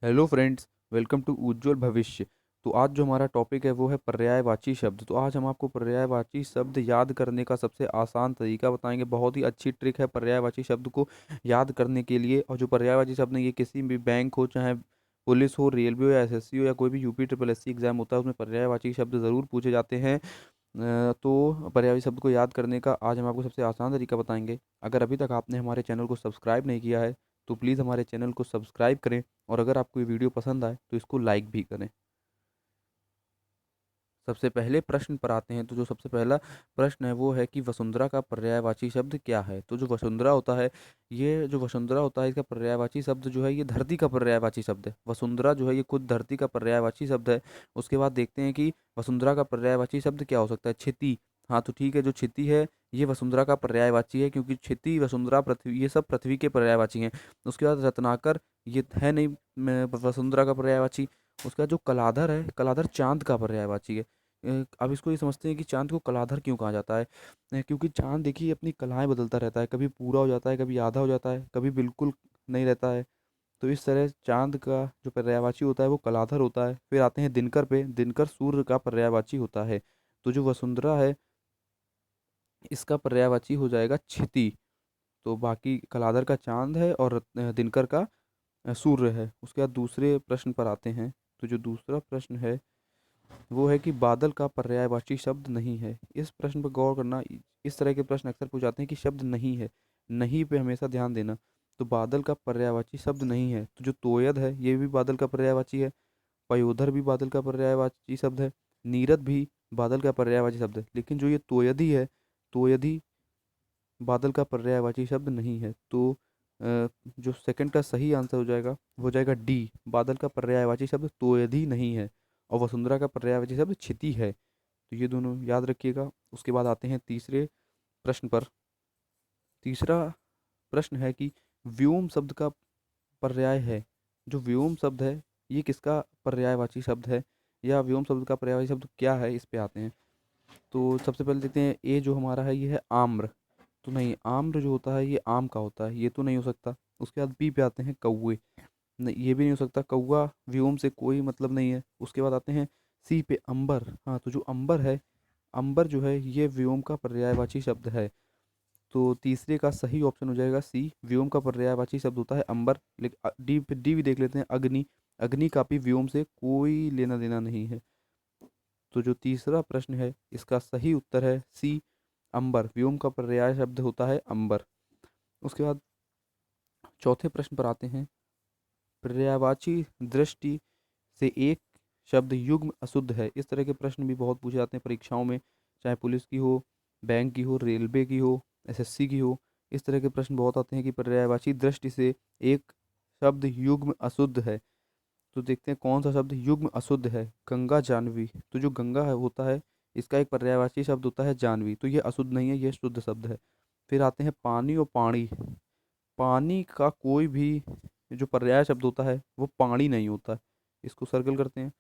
Hello friends, welcome to उज्ज्वल भविष्य। तो आज जो हमारा टॉपिक है वो है पर्यायवाची शब्द। तो आज हम आपको पर्यायवाची शब्द याद करने का सबसे आसान तरीका बताएंगे। बहुत ही अच्छी ट्रिक है पर्यायवाची शब्द को याद करने के लिए। और जो पर्यायवाची शब्द है ये किसी भी बैंक हो, चाहे पुलिस हो, रेलवे हो या एसएससी हो या कोई भी यूपी ट्रिपल एससी एग्जाम होता है, उसमें पर्यायवाची शब्द ज़रूर पूछे जाते हैं। तो पर्यायवाची शब्द को याद करने का आज हम आपको सबसे आसान तरीका बताएंगे। अगर अभी तक आपने हमारे चैनल को सब्सक्राइब नहीं किया है तो प्लीज़ हमारे चैनल को सब्सक्राइब करें। और अगर आपको ये वीडियो पसंद आए तो इसको लाइक भी करें। सबसे पहले प्रश्न पर आते हैं। तो जो सबसे पहला प्रश्न है वो है कि वसुंधरा का पर्यायवाची शब्द क्या है। तो जो वसुंधरा होता है, ये जो वसुंधरा होता है इसका पर्यायवाची शब्द जो है ये धरती का पर्यायवाची शब्द है। वसुंधरा जो है ये खुद धरती का पर्यायवाची शब्द है। उसके बाद देखते हैं कि वसुंधरा का पर्यायवाची शब्द क्या हो सकता है। क्षिति। हाँ तो ठीक है, जो क्षिति है ये वसुंधरा का पर्यायवाची है, क्योंकि क्षिति, वसुंधरा, पृथ्वी ये सब पृथ्वी के पर्यायवाची हैं। उसके बाद रत्नाकर ये है नहीं वसुंधरा का पर्यायवाची। उसका जो कलाधर है, कलाधर चांद का पर्यायवाची है। अब इसको ये समझते हैं कि चाँद को कलाधर क्यों कहा जाता है। क्योंकि चाँद देखिए अपनी कलाएँ बदलता रहता है, कभी पूरा हो जाता है, कभी आधा हो जाता है, कभी बिल्कुल नहीं रहता है। तो इस तरह चाँद का जो पर्यायवाची होता है वो कलाधर होता है। फिर आते हैं दिनकर पे। दिनकर सूर्य का पर्यायवाची होता है। तो जो वसुंधरा है इसका पर्यायवाची हो जाएगा क्षिति। तो बाकी कलाधर का चाँद है और दिनकर का सूर्य है। उसके बाद दूसरे प्रश्न पर आते हैं। तो जो दूसरा प्रश्न है वो है कि बादल का पर्यायवाची शब्द नहीं है। इस प्रश्न पर गौर करना। इस तरह के प्रश्न अक्सर पूछ जाते हैं कि शब्द नहीं है। नहीं पे हमेशा ध्यान देना। तो बादल का पर्यायवाची शब्द नहीं है। तो जो तोयद है ये भी बादल का पर्यायवाची है। पयोधर भी बादल का पर्यायवाची शब्द है। नीरद भी बादल का पर्यायवाची शब्द है। लेकिन जो ये तोयदी है, तोयदी बादल का पर्यायवाची शब्द नहीं है। तो जो सेकंड का सही आंसर हो जाएगा वो हो जाएगा डी। बादल का पर्यायवाची शब्द तोयदी नहीं है और वसुंधरा का पर्यायवाची शब्द क्षिति है। तो ये दोनों याद रखिएगा। उसके बाद आते हैं तीसरे प्रश्न पर। तीसरा प्रश्न है कि व्योम शब्द का पर्याय है। जो व्योम शब्द है ये किसका पर्यायवाची शब्द है, या व्योम शब्द का पर्यायवाची शब्द क्या है, इस पे आते हैं। तो सबसे पहले देखते हैं, ए जो हमारा है ये है आम्र। तो नहीं, आम्र जो होता है ये आम का होता है, ये तो नहीं हो सकता। उसके बाद बी पे आते हैं कौवे। नहीं, ये भी नहीं हो सकता। कौवा व्योम से कोई मतलब नहीं है। उसके बाद आते हैं सी पे अंबर। हाँ तो जो अंबर है, अंबर जो है ये व्योम का पर्यायवाची शब्द है। तो तीसरे का सही ऑप्शन हो जाएगा सी। व्योम का पर्यायवाची शब्द होता है अंबर। लेकिन डी पे डी भी देख लेते हैं, अग्नि। अग्नि का भी व्योम से कोई लेना देना नहीं है। तो जो तीसरा प्रश्न है इसका सही उत्तर है सी, अंबर। व्योम का पर्याय शब्द होता है अंबर। उसके बाद चौथे प्रश्न पर आते हैं। पर्यायवाची दृष्टि से एक शब्द युग्म अशुद्ध है। इस तरह के प्रश्न भी बहुत पूछे जाते हैं परीक्षाओं में, चाहे पुलिस की हो, बैंक की हो, रेलवे की हो, एसएससी की हो। इस तरह के प्रश्न बहुत आते हैं कि पर्यायवाची दृष्टि से एक शब्द युग्म अशुद्ध है। तो देखते हैं कौन सा शब्द युग्म अशुद्ध है। गंगा जानवी। तो जो गंगा है होता है इसका एक पर्यायवाची शब्द होता है जानवी। तो ये अशुद्ध नहीं है, ये शुद्ध शब्द है। फिर आते हैं पानी और पानी। पानी का कोई भी जो पर्याय शब्द होता है वो पानी नहीं होता है। इसको सर्कल करते हैं।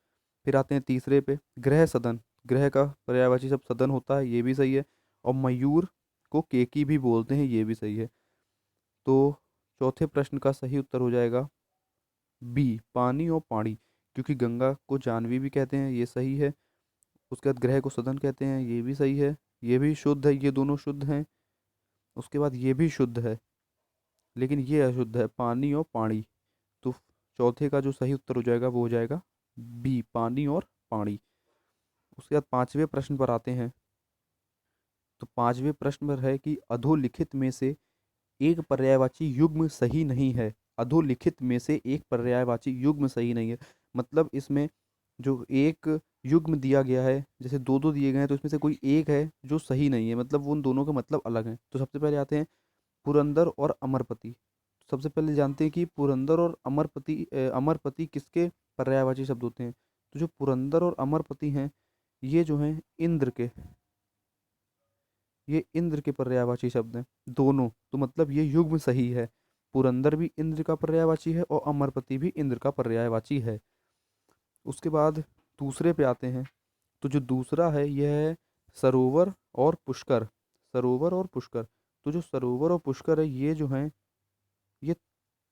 फिर आते हैं तीसरे पे, गृह सदन। गृह का पर्यायवाची शब्द सदन होता है, ये भी सही है। और मयूर को केकी भी बोलते हैं, ये भी सही है। तो चौथे प्रश्न का सही उत्तर हो जाएगा बी, पानी और पानी। क्योंकि गंगा को जानवी भी कहते हैं, ये सही है। उसके बाद ग्रह को सदन कहते हैं, ये भी सही है। ये भी शुद्ध है, ये दोनों शुद्ध हैं। उसके बाद ये भी शुद्ध है, लेकिन ये अशुद्ध है, पानी और पानी। तो चौथे का जो सही उत्तर हो जाएगा वो हो जाएगा बी, पानी और पानी। उसके बाद पांचवें प्रश्न पर आते हैं। तो पांचवें प्रश्न पर है कि अधोलिखित में से एक पर्यायवाची युग्म सही नहीं है। अधोलिखित में से एक पर्यायवाची युग्म सही नहीं है। मतलब इसमें जो एक युग्म दिया गया है, जैसे दो दो दिए गए हैं, तो इसमें से कोई एक है जो सही नहीं है, मतलब वो उन दोनों का मतलब अलग है। तो सबसे पहले आते हैं पुरंदर और अमरपति। सबसे पहले जानते हैं कि पुरंदर और अमरपति, अमरपति किसके पर्यायवाची शब्द होते हैं। तो जो पुरंदर और अमरपति हैं ये जो हैं इंद्र के, ये इंद्र के पर्यायवाची शब्द हैं दोनों। तो मतलब ये युग्म सही है। पुरंदर भी इंद्र का पर्यायवाची है और अमरपति भी इंद्र का पर्यायवाची है। उसके बाद दूसरे पे आते हैं। तो जो दूसरा है यह है सरोवर और पुष्कर। सरोवर और पुष्कर। तो जो सरोवर और पुष्कर है ये जो हैं ये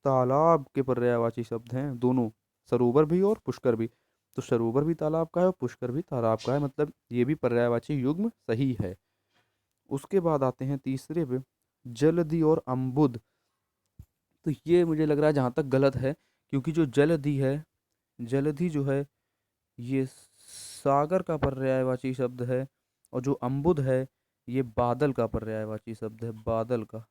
तालाब के पर्यायवाची शब्द हैं दोनों। सरोवर भी और पुष्कर भी। तो सरोवर भी तालाब का है और पुष्कर भी तालाब का है, मतलब ये भी पर्यायवाची युग्म सही है। उसके बाद आते हैं तीसरे पे, जलधि और अम्बुद। तो ये मुझे लग रहा है जहाँ तक गलत है, क्योंकि जो जलधि है, जलधि जो है ये सागर का पर्यायवाची शब्द है, और जो अम्बुद है ये बादल का पर्यायवाची शब्द है, बादल का।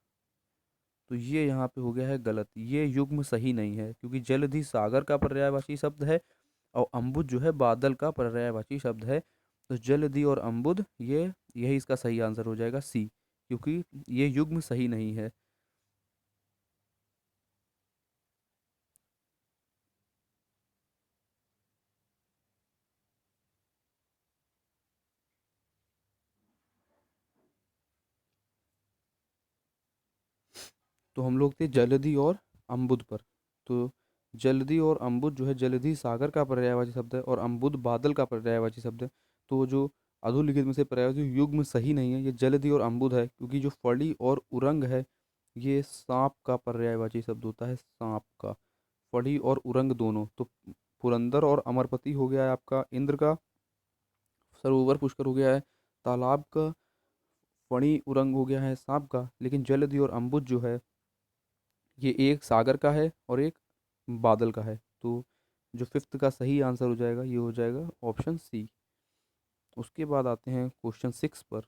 तो ये यहाँ पे हो गया है गलत, ये युग्म सही नहीं है, क्योंकि जलधि सागर का पर्यायवाची शब्द है और अम्बुद जो है बादल का पर्यायवाची शब्द है। तो जलधि और अम्बुद, ये यही इसका सही आंसर हो जाएगा सी, क्योंकि ये युग्म सही नहीं है। तो हम लोग थे जलधि और अम्बुद पर। तो जलधि और अम्बुद जो है, जलधि सागर का पर्यायवाची शब्द है और अम्बुद बादल का पर्यायवाची शब्द है। तो जो अधोलिखित में से पर्यायवाची युग्म सही नहीं है, ये जलधि और अम्बुद है, क्योंकि जो फली और उरंग है ये सांप का पर्यायवाची शब्द होता है, सांप का। फली और उरंग दोनों। तो पुरंदर और अमरपति हो गया है आपका इंद्र का, सरोवर पुष्कर हो गया है तालाब का, फणी उरंग हो गया है सांप का, लेकिन जलधि और अम्बुद जो है ये एक सागर का है और एक बादल का है। तो जो फिफ्थ का सही आंसर हो जाएगा ये हो जाएगा ऑप्शन सी। उसके बाद आते हैं क्वेश्चन 6 पर।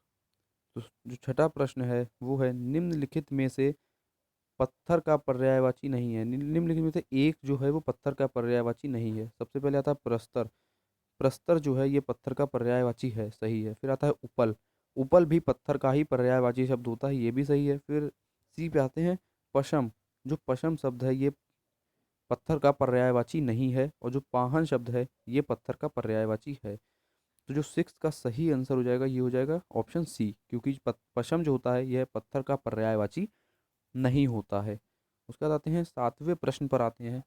तो जो छठा प्रश्न है वो है, निम्नलिखित में से पत्थर का पर्यायवाची नहीं है। निम्नलिखित में से एक जो है वो पत्थर का पर्यायवाची नहीं है। सबसे पहले आता है प्रस्तर। प्रस्तर जो है ये पत्थर का पर्यायवाची है, सही है। फिर आता है उपल। उपल भी पत्थर का ही पर्यायवाची शब्द होता है, ये भी सही है। फिर सी पे आते हैं पशम। जो पशम शब्द है ये पत्थर का पर्यायवाची नहीं है, और जो पाहन शब्द है ये पत्थर का पर्यायवाची है। तो जो सिक्स का सही आंसर हो जाएगा ये हो जाएगा ऑप्शन सी, क्योंकि पशम जो होता है यह पत्थर का पर्यायवाची नहीं होता है। उसके बाद आते हैं सातवें प्रश्न पर आते हैं।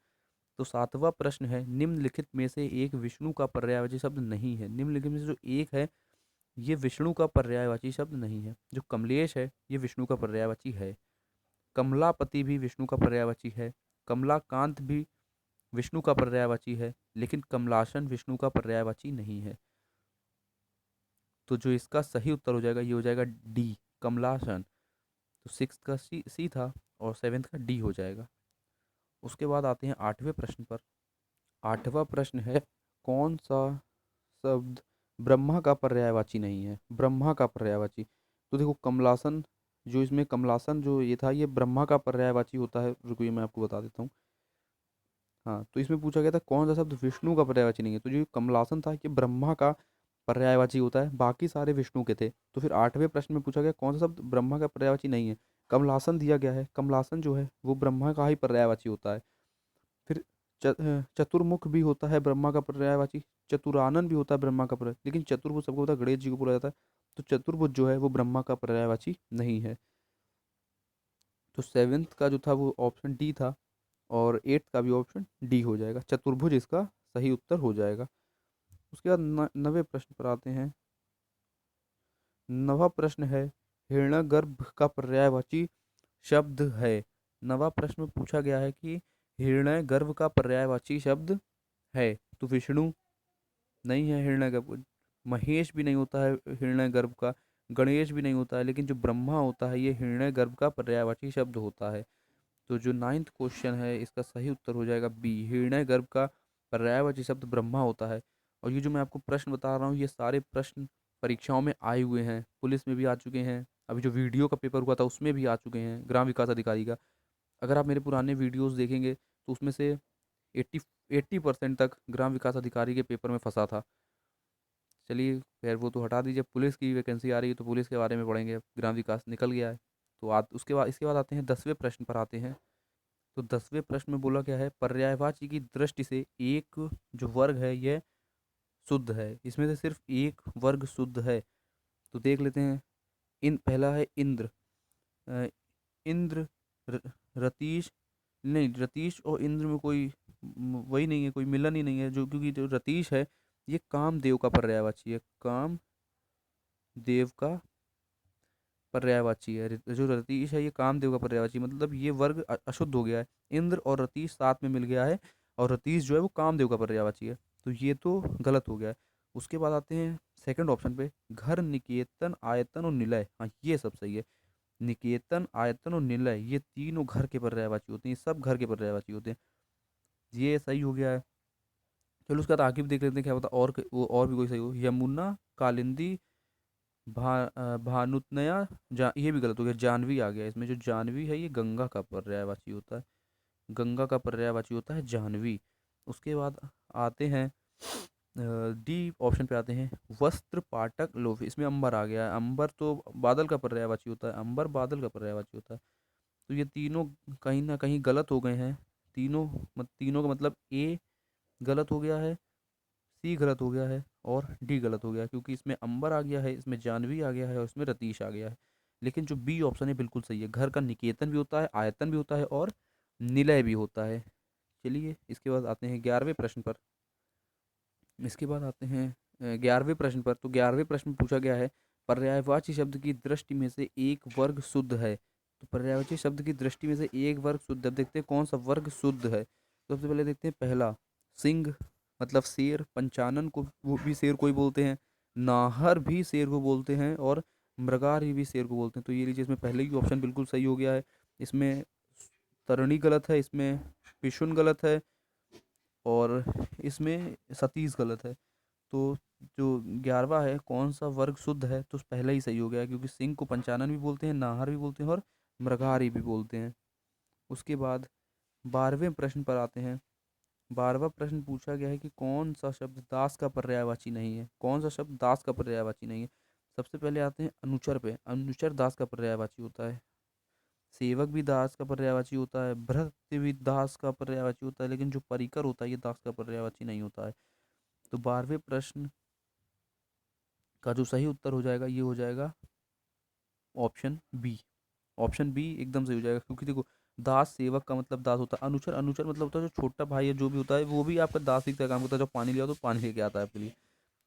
तो सातवां प्रश्न है, निम्नलिखित में से एक विष्णु का पर्यायवाची शब्द नहीं है। निम्नलिखित में से जो एक है ये विष्णु का पर्यायवाची शब्द नहीं है। जो कमलेश है ये विष्णु का पर्यायवाची है। कमलापति भी विष्णु का पर्यायवाची है। कमलाकांत भी विष्णु का पर्यायवाची है, लेकिन कमलासन विष्णु का पर्यायवाची नहीं है। तो जो इसका सही उत्तर हो जाएगा ये हो जाएगा डी, कमलासन। तो सिक्स का सी था और सेवेंथ का डी हो जाएगा। उसके बाद आते हैं आठवें प्रश्न पर। आठवां प्रश्न है, कौन सा शब्द ब्रह्मा का पर्यायवाची नहीं है। ब्रह्मा का पर्यायवाची, तो देखो कमलासन, जो इसमें कमलासन जो ये था ये ब्रह्मा का पर्यायवाची होता है। रुको ये मैं आपको बता देता हूँ। हाँ, तो इसमें पूछा गया था कौन सा शब्द विष्णु का पर्यायवाची नहीं है, तो जो कमलासन था ये ब्रह्मा का पर्यायवाची होता है, बाकी सारे विष्णु के थे। तो फिर आठवें प्रश्न में पूछा गया कौन सा शब्द ब्रह्मा का पर्यायवाची नहीं है। कमलासन दिया गया है, कमलासन जो है वो ब्रह्मा का ही पर्यायवाची होता है। फिर चतुर्मुख भी होता है ब्रह्मा का पर्यायवाची। चतुरानन भी होता है ब्रह्मा का पर्याय, लेकिन चतुर्भुज सबको होता है, गणेश जी को बोला जाता है। तो चतुर्भुज जो है वो ब्रह्मा का पर्यायवाची नहीं है। तो सेवेंथ का जो था वो ऑप्शन डी था, और एट्थ का भी ऑप्शन डी हो जाएगा, चतुर्भुज इसका सही उत्तर हो जाएगा। उसके बाद नवे प्रश्न पर आते हैं। नवा प्रश्न है, हिरण्यगर्भ का पर्यायवाची शब्द है। नवा प्रश्न में पूछा गया है कि हिरण्यगर्भ का पर्यायवाची शब्द है। तो विष्णु नहीं है हिरण्यगर्भ, महेश भी नहीं होता है हिरण्यगर्भ का, गणेश भी नहीं होता है, लेकिन जो ब्रह्मा होता है ये हिरण्यगर्भ का पर्यायवाची शब्द होता है। तो जो नाइन्थ क्वेश्चन है इसका सही उत्तर हो जाएगा बी, हिरण्यगर्भ का पर्यायवाची शब्द ब्रह्मा होता है। और ये जो मैं आपको प्रश्न बता रहा हूँ ये सारे प्रश्न परीक्षाओं में आए हुए हैं, पुलिस में भी आ चुके हैं, अभी जो वीडियो का पेपर हुआ था उसमें भी आ चुके हैं, ग्राम विकास अधिकारी का। अगर आप मेरे पुराने वीडियोस देखेंगे तो उसमें से 80% तक ग्राम विकास अधिकारी के पेपर में फंसा था। चलिए खैर वो तो हटा दीजिए, पुलिस की वैकेंसी आ रही है तो पुलिस के बारे में पढ़ेंगे, अब ग्राम विकास निकल गया है। तो उसके बाद इसके बाद आते हैं 10वें प्रश्न पर आते हैं। तो 10वें प्रश्न में बोला गया है, पर्यायवाची की दृष्टि से एक जो वर्ग है यह शुद्ध है। इसमें से सिर्फ एक वर्ग शुद्ध है। तो देख लेते हैं। इन पहला है इंद्र। अ, इंद्र, र- रतीश, नहीं रतीश और इंद्र में कोई वही नहीं है, कोई मिलन ही नहीं है। जो क्योंकि जो रतीश है ये कामदेव का पर्यायवाची है, काम देव का पर्यायवाची है। जो रतीश है ये कामदेव का पर्यायवाची, मतलब ये वर्ग अशुद्ध हो गया है। इंद्र और रतीश साथ में मिल गया है, और रतीश जो है वो कामदेव का पर्यायवाची है। तो ये तो गलत हो गया है। उसके बाद आते हैं सेकंड ऑप्शन पे, घर, निकेतन, आयतन और निलय। हाँ, ये सब सही है। निकेतन, आयतन और निलय ये तीनों घर के पर्यायवाची होते हैं, ये सब घर के पर्यायवाची होते हैं। ये सही हो गया है। चलो उसके बाद आगे भी देख लेते हैं क्या पता और वो और भी कोई सही हो। यमुना, कालिंदी, भानुतनया, ये भी गलत हो गया, जानवी आ गया इसमें। जो जानवी है ये गंगा का पर्यायवाची होता है, गंगा का पर्यायवाची होता है जानवी। उसके बाद आते हैं डी ऑप्शन पे आते हैं, वस्त्र, पाटक, लोभ। इसमें अंबर आ गया है। अंबर तो बादल का पर्यायवाची होता है, अंबर बादल का पर्यायवाची होता है। तो ये तीनों कहीं ना कहीं गलत हो गए हैं। तीनों तीनों का मतलब ए गलत हो गया है, सी गलत हो गया है और डी गलत हो गया है, क्योंकि इसमें अंबर आ गया है, इसमें जानवी आ गया है और इसमें रतीश आ गया है। लेकिन जो बी ऑप्शन है बिल्कुल सही है, घर का निकेतन भी होता है, आयतन भी होता है और निलय भी होता है। चलिए इसके बाद आते हैं 11वें प्रश्न पर। इसके बाद आते हैं 11वें प्रश्न पर। तो 11वें प्रश्न में पूछा गया है, पर्यायवाची शब्द की दृष्टि में से एक वर्ग शुद्ध है। तो पर्यायवाची शब्द की दृष्टि में से एक वर्ग शुद्ध है। अब देखते हैं कौन सा वर्ग शुद्ध है। तो सबसे पहले देखते हैं पहला, सिंह मतलब शेर, पंचानन को वो भी शेर को ही बोलते हैं, नाहर भी शेर को बोलते हैं और मृगार भी शेर को बोलते हैं। तो ये लीजिए इसमें पहले ही ऑप्शन बिल्कुल सही हो गया है। इसमें तरणी गलत है, इसमें पिशुन गलत है और इसमें सतीश गलत है। तो जो 11वां है कौन सा वर्ग शुद्ध है, तो पहले ही सही हो गया है, क्योंकि सिंह को पंचानन भी बोलते हैं, नाहर भी बोलते हैं और मृगारी भी बोलते हैं। उसके बाद 12वें प्रश्न पर आते हैं। 12वां प्रश्न पूछा गया है कि कौन सा शब्द दास का पर्यायवाची नहीं है, कौन सा शब्द दास का पर्यायवाची नहीं है। सबसे पहले आते हैं अनुचर पे। अनुचर दास का पर्यायवाची होता है, सेवक भी दास का पर्यायवाची होता है, भृत्य भी दास का पर्यायवाची होता है, लेकिन जो परिकर होता है ये दास का पर्यायवाची नहीं होता है। तो 12वें प्रश्न का जो सही उत्तर हो जाएगा ये हो जाएगा ऑप्शन बी। ऑप्शन बी एकदम सही हो जाएगा, क्योंकि देखो दास सेवक का मतलब दास होता है, अनुचर अनुचर मतलब होता है जो छोटा भाई है जो भी होता है वो भी आपका दास ही का काम करता है, जब पानी लिया तो पानी लेके आता है आपके लिए।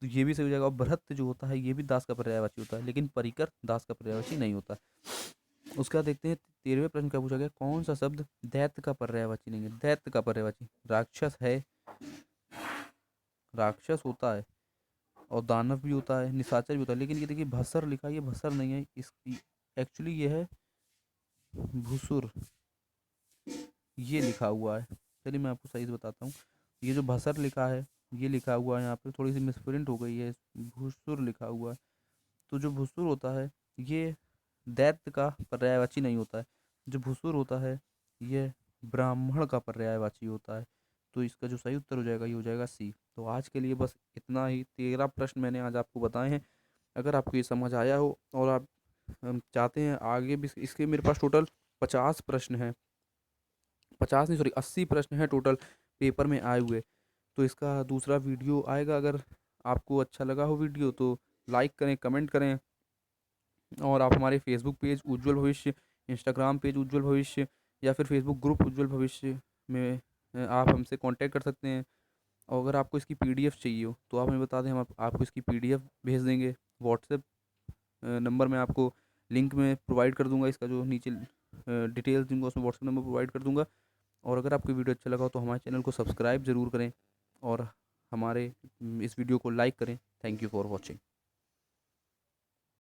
तो ये भी सही हो जाएगा। और भृत्य जो होता है ये भी दास का पर्यायवाची होता है, लेकिन परिकर दास का पर्यायवाची नहीं होता। उसका देखते हैं 13वें प्रश्न का पूछा गया, कौन सा शब्द दैत्य का पर्यायवाची नहीं है। दैत्य का पर्यायवाची राक्षस है, राक्षस होता है और दानव भी होता है, निशाचर भी होता है, लेकिन ये देखिए भसर लिखा है, ये भसर नहीं है। इस एक्चुअली ये है भुसुर, ये लिखा हुआ है। चलिए मैं आपको सही से बताता हूँ। ये जो भसर लिखा है ये लिखा हुआ है, यहाँ पे थोड़ी सी मिसप्रिंट हो गई है, भुसुर लिखा हुआ है। तो जो भुसुर होता है ये दैत्य का पर्यायवाची नहीं होता है। जो भुसुर होता है ये ब्राह्मण का पर्यायवाची होता है। तो इसका जो सही उत्तर हो जाएगा ये हो जाएगा सी। तो आज के लिए बस इतना ही, 13 प्रश्न मैंने आज आपको बताए हैं। अगर आपको ये समझ आया हो और आप चाहते हैं आगे भी, इसके मेरे पास टोटल 50 प्रश्न हैं, 50 नहीं सॉरी 80 प्रश्न हैं टोटल पेपर में आए हुए। तो इसका दूसरा वीडियो आएगा। अगर आपको अच्छा लगा हो वीडियो तो लाइक करें, कमेंट करें और आप हमारे फेसबुक पेज उज्जवल भविष्य, इंस्टाग्राम पेज उज्जवल भविष्य या फिर फेसबुक ग्रुप उज्जवल भविष्य में आप हमसे कांटेक्ट कर सकते हैं। और अगर आपको इसकी पीडीएफ चाहिए हो तो आप हमें बता दें, हम आपको इसकी पीडीएफ भेज देंगे। व्हाट्सएप नंबर मैं आपको लिंक में प्रोवाइड कर दूंगा, इसका जो नीचे डिटेल्स दूंगा उसमें व्हाट्सएप नंबर प्रोवाइड कर दूंगा। और अगर आपको वीडियो अच्छा लगा हो तो हमारे चैनल को सब्सक्राइब ज़रूर करें और हमारे इस वीडियो को लाइक करें। Thank you for watching.